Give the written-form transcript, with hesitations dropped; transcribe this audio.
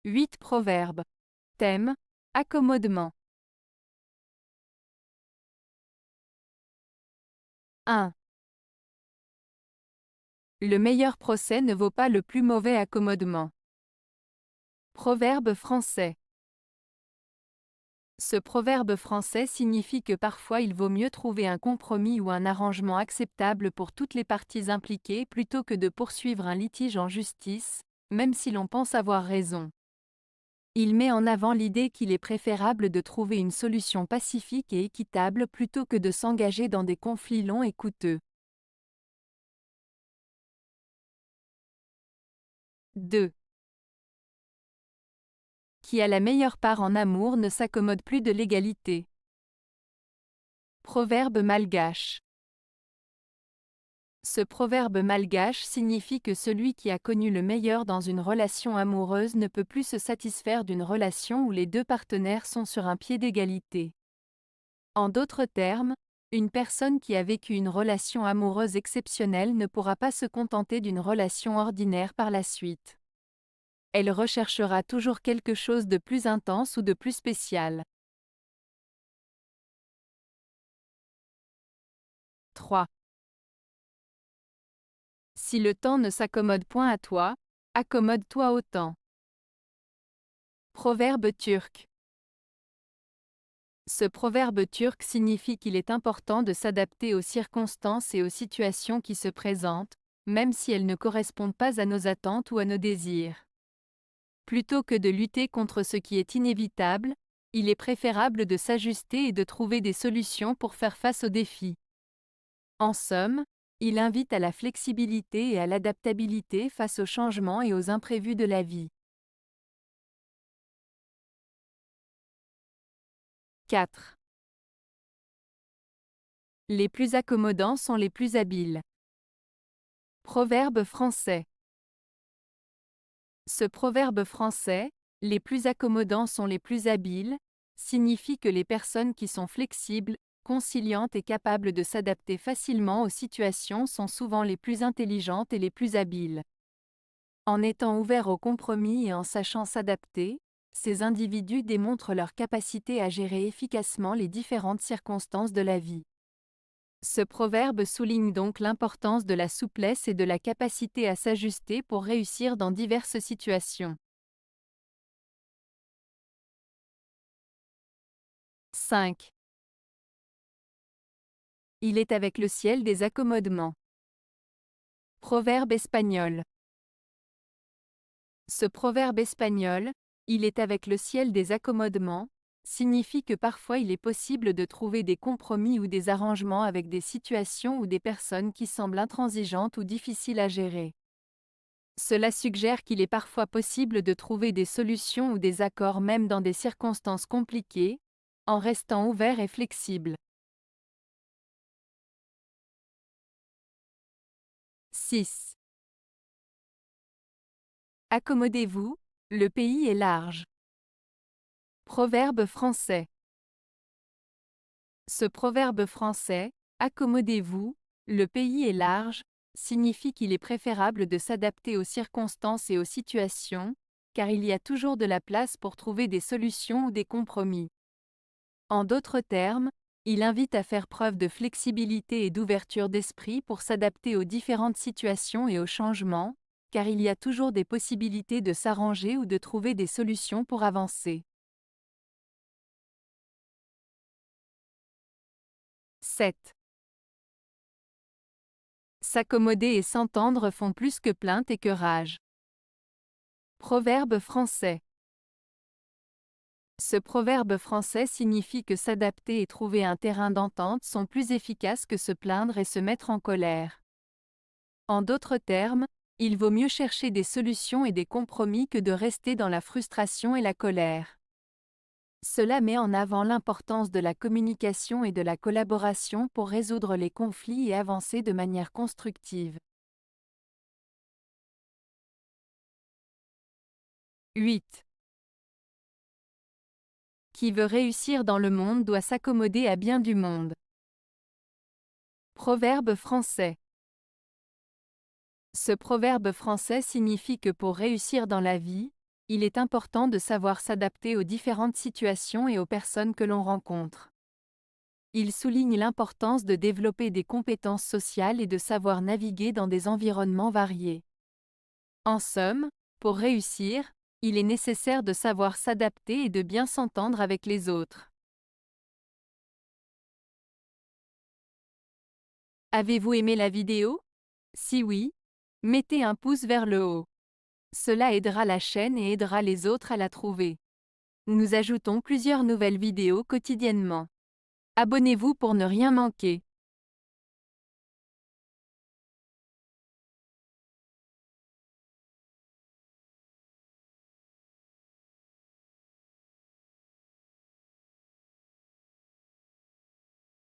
8 proverbes. Thème: accommodement. 1. Le meilleur procès ne vaut pas le plus mauvais accommodement. Proverbe français. Ce proverbe français signifie que parfois il vaut mieux trouver un compromis ou un arrangement acceptable pour toutes les parties impliquées plutôt que de poursuivre un litige en justice, même si l'on pense avoir raison. Il met en avant l'idée qu'il est préférable de trouver une solution pacifique et équitable plutôt que de s'engager dans des conflits longs et coûteux. 2. Qui a la meilleure part en amour ne s'accommode plus de l'égalité. Proverbe malgache. Ce proverbe malgache signifie que celui qui a connu le meilleur dans une relation amoureuse ne peut plus se satisfaire d'une relation où les deux partenaires sont sur un pied d'égalité. En d'autres termes, une personne qui a vécu une relation amoureuse exceptionnelle ne pourra pas se contenter d'une relation ordinaire par la suite. Elle recherchera toujours quelque chose de plus intense ou de plus spécial. 3. Si le temps ne s'accommode point à toi, accommode-toi au temps. Proverbe turc. Ce proverbe turc signifie qu'il est important de s'adapter aux circonstances et aux situations qui se présentent, même si elles ne correspondent pas à nos attentes ou à nos désirs. Plutôt que de lutter contre ce qui est inévitable, il est préférable de s'ajuster et de trouver des solutions pour faire face aux défis. En somme, il invite à la flexibilité et à l'adaptabilité face aux changements et aux imprévus de la vie. 4. Les plus accommodants sont les plus habiles. Proverbe français. Ce proverbe français, les plus accommodants sont les plus habiles, signifie que les personnes qui sont flexibles, conciliantes et capables de s'adapter facilement aux situations sont souvent les plus intelligentes et les plus habiles. En étant ouverts au compromis et en sachant s'adapter, ces individus démontrent leur capacité à gérer efficacement les différentes circonstances de la vie. Ce proverbe souligne donc l'importance de la souplesse et de la capacité à s'ajuster pour réussir dans diverses situations. 5. Il est avec le ciel des accommodements. Proverbe espagnol. Ce proverbe espagnol, il est avec le ciel des accommodements, signifie que parfois il est possible de trouver des compromis ou des arrangements avec des situations ou des personnes qui semblent intransigeantes ou difficiles à gérer. Cela suggère qu'il est parfois possible de trouver des solutions ou des accords même dans des circonstances compliquées, en restant ouvert et flexible. 6. Accommodez-vous, le pays est large. Proverbe français. Ce proverbe français, accommodez-vous, le pays est large, signifie qu'il est préférable de s'adapter aux circonstances et aux situations, car il y a toujours de la place pour trouver des solutions ou des compromis. En d'autres termes, il invite à faire preuve de flexibilité et d'ouverture d'esprit pour s'adapter aux différentes situations et aux changements, car il y a toujours des possibilités de s'arranger ou de trouver des solutions pour avancer. 7. S'accommoder et s'entendre font plus que plainte et que rage. Proverbe français. Ce proverbe français signifie que s'adapter et trouver un terrain d'entente sont plus efficaces que se plaindre et se mettre en colère. En d'autres termes, il vaut mieux chercher des solutions et des compromis que de rester dans la frustration et la colère. Cela met en avant l'importance de la communication et de la collaboration pour résoudre les conflits et avancer de manière constructive. 8. Qui veut réussir dans le monde doit s'accommoder à bien du monde. Proverbe français. Ce proverbe français signifie que pour réussir dans la vie, il est important de savoir s'adapter aux différentes situations et aux personnes que l'on rencontre. Il souligne l'importance de développer des compétences sociales et de savoir naviguer dans des environnements variés. En somme, pour réussir, il est nécessaire de savoir s'adapter et de bien s'entendre avec les autres. Avez-vous aimé la vidéo? Si oui, mettez un pouce vers le haut. Cela aidera la chaîne et aidera les autres à la trouver. Nous ajoutons plusieurs nouvelles vidéos quotidiennement. Abonnez-vous pour ne rien manquer.